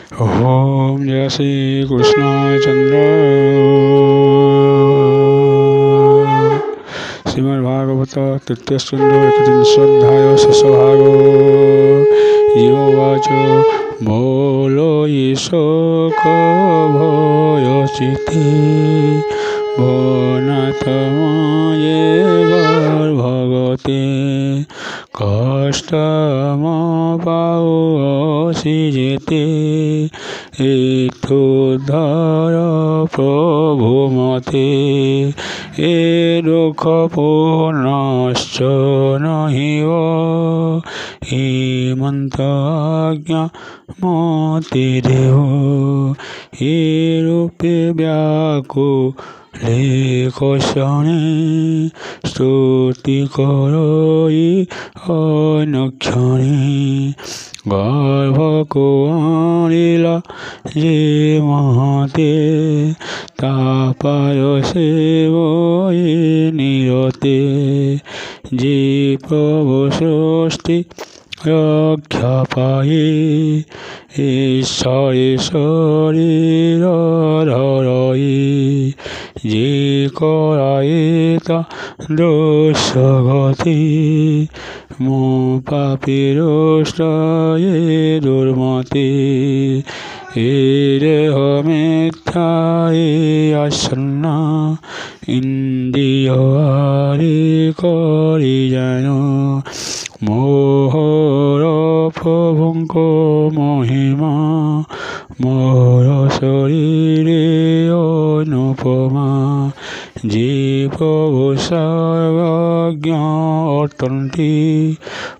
ओम जय श्री कृष्ण चंद्र। श्रीमद्भागवत तृतीय स्कंध एकत्रिंशोऽध्याय शेषभागो। जीवोवाच बोलो ईशोक भयचिते भवनाथमये भगवते कष्टमपावसि जेते एतुद्धर प्रभु मते ए दुःख पूर्णश्च नहिव हेमन्ताज्ञा मतिदेव हे रूपे व्याकुले कषणे स्तुति करई अनुक्षणे गर्भको आनिला जे महते तापाय सेवये निरते जे प्रभु सृष्टि रक्षा पाये ঈশ্বরে শরীর ধরই যে করায়ে তা দোষগতি মো পাপের ষ্টয়ে দুর্মতি এ দেহ মিথ্যা এ আসন্ন ইন্দ্রিয় আরে করি যেন মোহর প্রভুঙ্ক মহিমা মোর শরীরে অনুপমা যে প্রভু সর্বজ্ঞ অটন্তি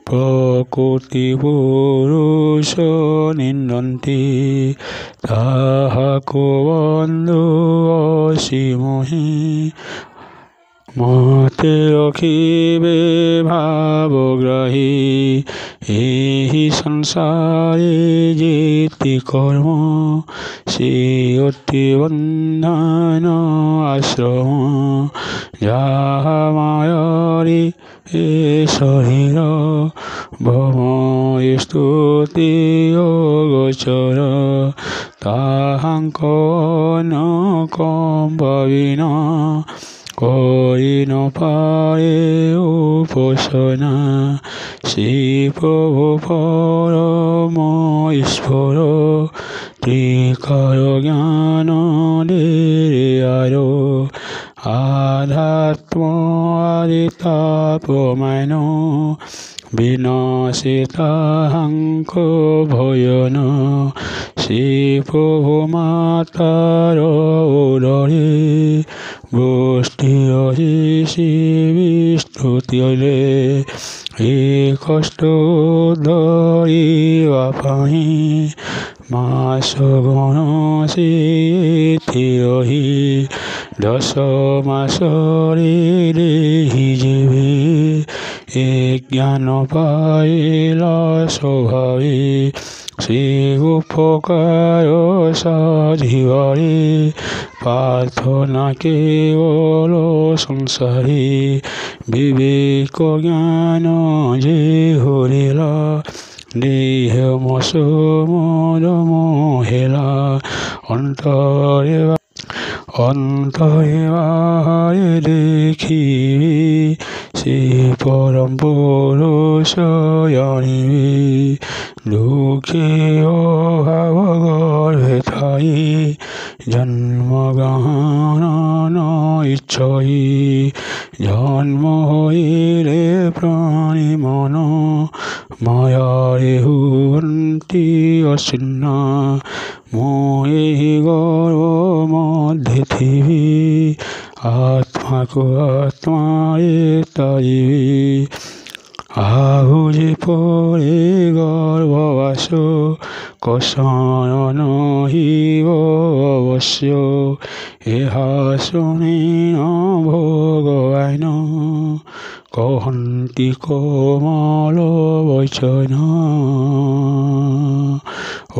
প্রকৃতি পুরুষ নিন্দন্তি তাহাকো বন্ধু অসীমহি মতে রখিবে ভাবগ্রাহী এই সংসারে যেতি কর্ম সে অতি বন্ধন আশ্রম যাহা মায়ারি এ শরীর ভম স্তুতি গোচর তাহাঙ্ক ন কম্পবিন করি নপারে উপাসনা শ্রী প্রভু পরম ঈশ্বর ত্রিকার জ্ঞান দেরে আরো আধ্যাত্ম আদিতাপমায়ন বিনাশে তাহাঙ্ক ভয়ন শ্রী প্রভু মাতার উদরে গোষ্ঠী রহিষি বিস্তুতিলে এ কষ্ট ধরিবা পাহি মাস গণ রহি 10 মাসরে দেহি জীবে এ জ্ঞান পাইলা স্বভাবে শ্রী উপকার সাধিবারে প্রার্থনা কেবল সংসারে বিবেক জ্ঞান যে হরিলা দেহ মস মদ মহেলা অন্তরে বাহারে দেখিবি সে পরম পুরুষ জানিবি দুঃখে অভাব গর্ভে থাই জন্মগ্রহণ ইচ্ছই জন্ম হইলে প্রাণী মন মায়ারে হুন্তি অসিন্ন মই গর্ভ মধ্যে থিবি আত্মাকু আত্মারে তারিবি আহুজি পরে গর্ভবাস কষণ নহিব অবশ্য এহা শুনি ভগবান কহন্তি কোমল বচন।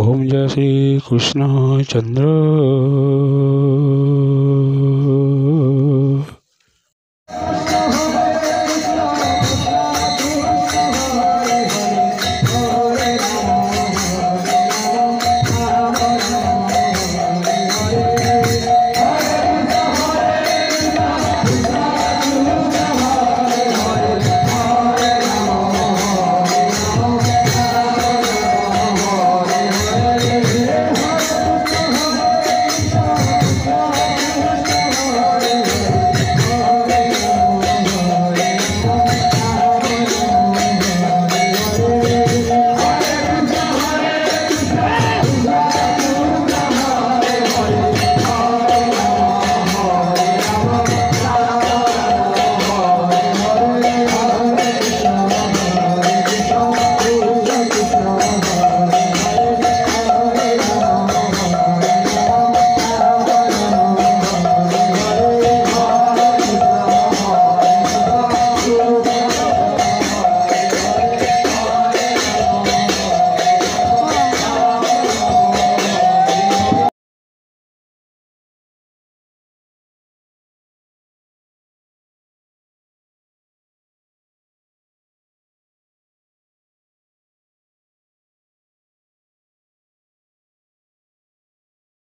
ওম জয় শ্রী কৃষ্ণ চন্দ্র।